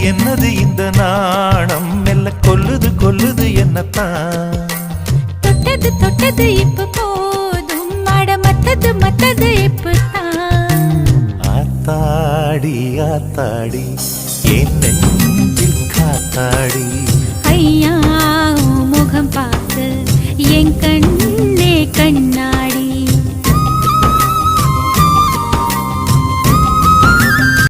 என்னது இந்த நாணம் மெல்ல கொல்லுது கொல்லுது என்னத்தான் தொட்டது தொட்டது இப்ப போதும் அட மத்தது மத்தது இப்பதான் ஆத்தாடி ஆத்தாடி என் நெஞ்சில் காத்தாடி ஐயா